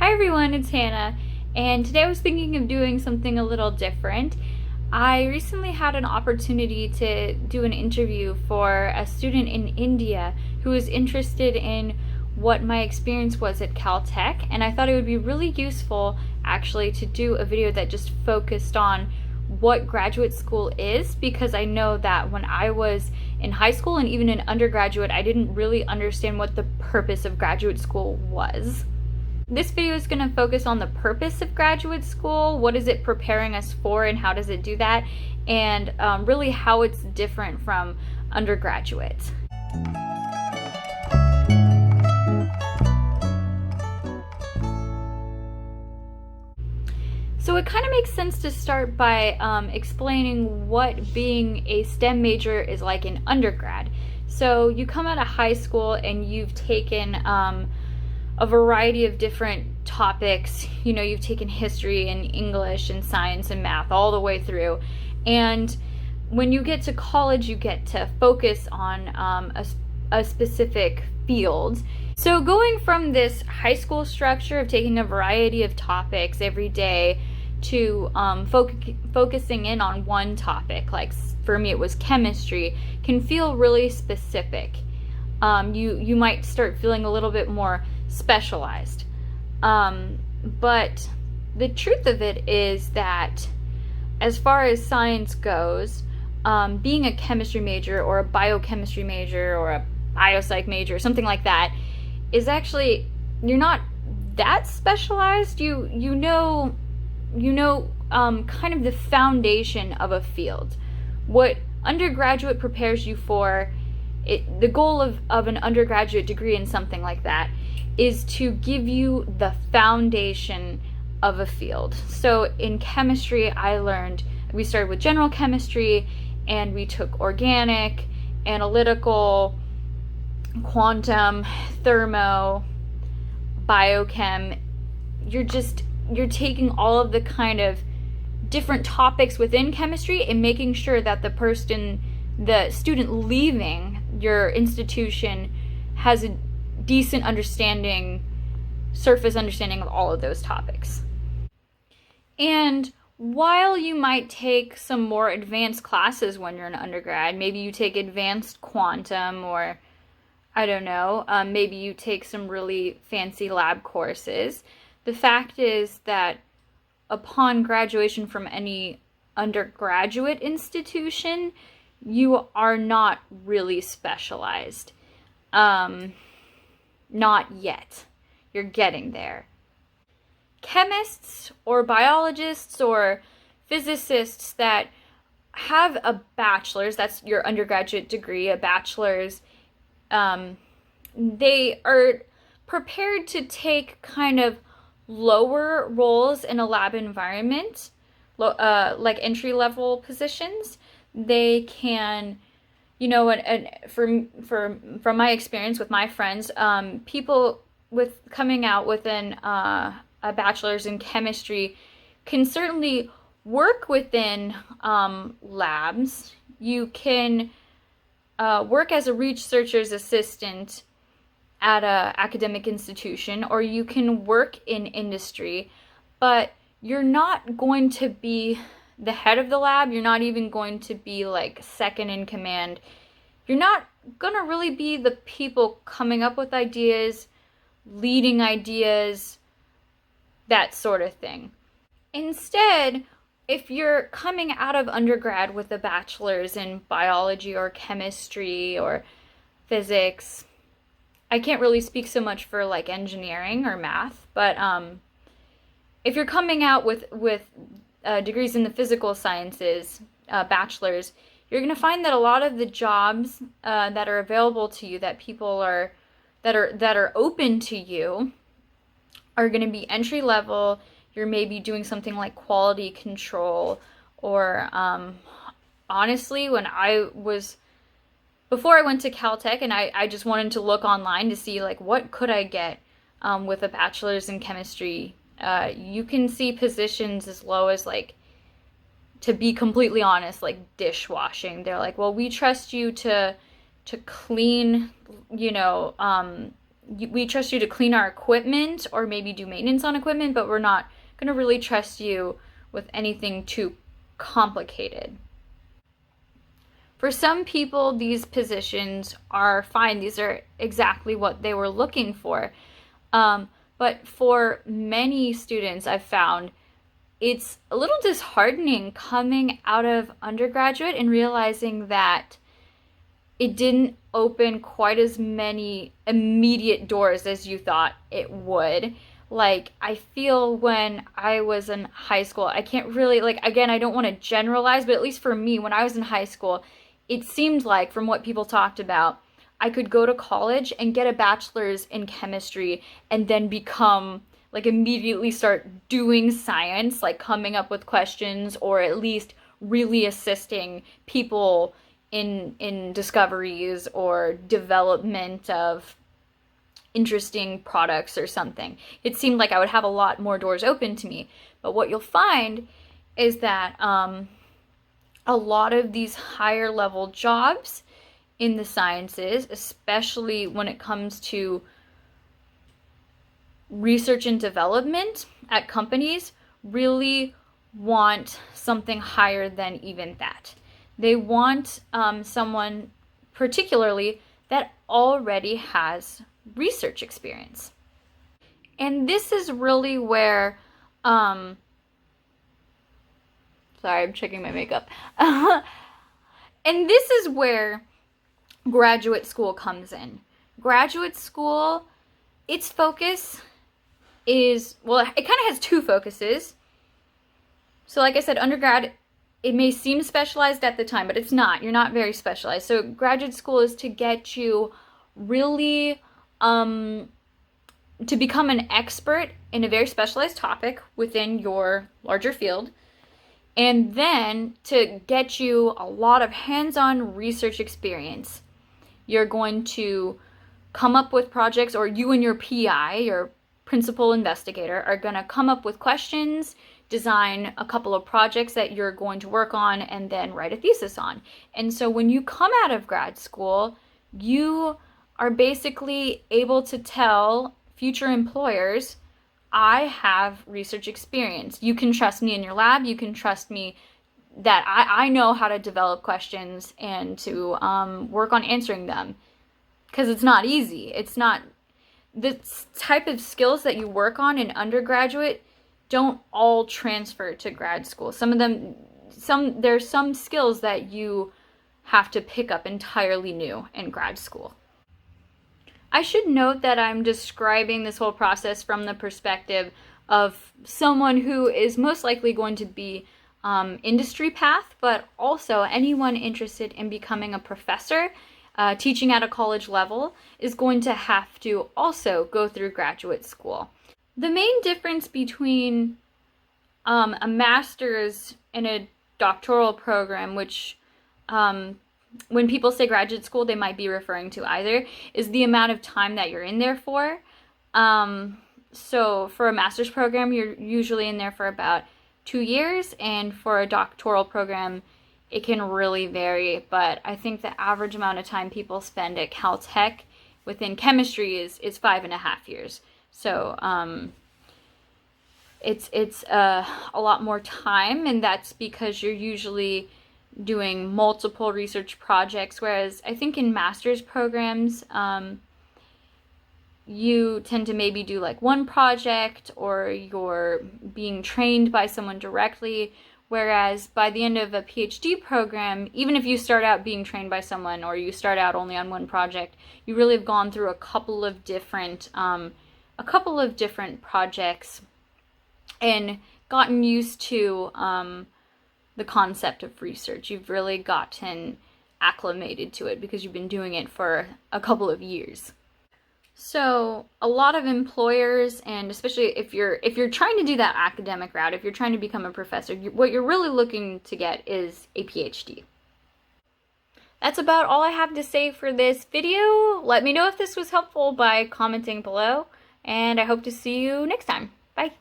Hi everyone, it's Hannah, and today I was thinking of doing something a little different. I recently had an opportunity to do an interview for a student in India who was interested in what my experience was at Caltech, and I thought it would be really useful actually to do a video that just focused on what graduate school is, because I know that when I was in high school and even in undergraduate, I didn't really understand what the purpose of graduate school was. This video is going to focus on the purpose of graduate school, what is it preparing us for and how does it do that, and really how it's different from undergraduate. So it kind of makes sense to start by explaining what being a STEM major is like in undergrad. So you come out of high school and you've taken a variety of different topics. You know, you've taken history and English and science and math all the way through. And when you get to college, you get to focus on a specific field. So going from this high school structure of taking a variety of topics every day to focusing in on one topic, like for me it was chemistry, can feel really specific. You might start feeling a little bit more specialized. But the truth of it is that as far as science goes, being a chemistry major or a biochemistry major or a biopsych major or something like that is actually, you're not that specialized. You know kind of the foundation of a field. What undergraduate prepares you for, the goal of an undergraduate degree in something like that is to give you the foundation of a field. So in chemistry, we started with general chemistry, and we took organic, analytical, quantum, thermo, biochem. You're taking all of the kind of different topics within chemistry and making sure that the student leaving your institution has a decent surface understanding of all of those topics. And while you might take some more advanced classes when you're an undergrad, maybe you take advanced quantum, or I don't know, maybe you take some really fancy lab courses, the fact is that upon graduation from any undergraduate institution, you are not really specialized. Not yet. You're getting there. Chemists or biologists or physicists that have a bachelor's, that's your undergraduate degree, a bachelor's, they are prepared to take kind of lower roles in a lab environment, like entry-level positions. They can, and from my experience with my friends, people with coming out within a bachelor's in chemistry can certainly work within labs. You can work as a researcher's assistant at an academic institution, or you can work in industry, but you're not going to be the head of the lab. You're not even going to be like second in command. You're not going to really be the people coming up with ideas, leading ideas, that sort of thing. Instead, if you're coming out of undergrad with a bachelor's in biology or chemistry or physics, I can't really speak so much for like engineering or math, but if you're coming out with degrees in the physical sciences, bachelor's, you're going to find that a lot of the jobs that are available to you, that people that are open to you, are going to be entry level. You're maybe doing something like quality control, or honestly, before I went to Caltech, and I just wanted to look online to see like what could I get with a bachelor's in chemistry. You can see positions as low as, like, to be completely honest, like dishwashing. They're like, well, we trust you to clean, we trust you to clean our equipment or maybe do maintenance on equipment, but we're not going to really trust you with anything too complicated. For some people, these positions are fine. These are exactly what they were looking for. But for many students, I've found it's a little disheartening coming out of undergraduate and realizing that it didn't open quite as many immediate doors as you thought it would. Like, I feel when I was in high school, I can't really, like, again, I don't want to generalize, but at least for me, when I was in high school, it seemed like, from what people talked about, I could go to college and get a bachelor's in chemistry and then become, like, immediately start doing science, like coming up with questions or at least really assisting people in discoveries or development of interesting products or something. It seemed like I would have a lot more doors open to me. But what you'll find is that a lot of these higher level jobs in the sciences, especially when it comes to research and development at companies, really want something higher than even that. They want someone particularly that already has research experience. And this is really where, sorry, I'm checking my makeup. And this is where graduate school comes in. Graduate school, its focus is, well, it kind of has two focuses. So like I said, undergrad, it may seem specialized at the time, but it's not. You're not very specialized. So graduate school is to get you really to become an expert in a very specialized topic within your larger field, and then to get you a lot of hands-on research experience. You're going to come up with projects, or you and your PI, your principal investigator, are going to come up with questions, design a couple of projects that you're going to work on, and then write a thesis on. And so when you come out of grad school, you are basically able to tell future employers, I have research experience. You can trust me in your lab. You can trust me that I know how to develop questions and to work on answering them. Because it's not easy. It's not, the type of skills that you work on in undergraduate don't all transfer to grad school. Some of them, there's some skills that you have to pick up entirely new in grad school. I should note that I'm describing this whole process from the perspective of someone who is most likely going to be industry path, but also anyone interested in becoming a professor, teaching at a college level, is going to have to also go through graduate school. The main difference between a master's and a doctoral program, which when people say graduate school, they might be referring to either, is the amount of time that you're in there for. So for a master's program, you're usually in there for about 2 years, and for a doctoral program, it can really vary, but I think the average amount of time people spend at Caltech within chemistry is 5.5 years. So it's a lot more time, and that's because you're usually doing multiple research projects, whereas I think in master's programs, you tend to maybe do like one project, or you're being trained by someone directly, whereas by the end of a PhD program, even if you start out being trained by someone or you start out only on one project, you really have gone through a couple of different projects and gotten used to the concept of research. You've really gotten acclimated to it because you've been doing it for a couple of years. So a lot of employers, and especially if you're trying to do that academic route, if you're trying to become a professor, what you're really looking to get is a PhD. That's about all I have to say for this video. Let me know if this was helpful by commenting below, and I hope to see you next time. Bye.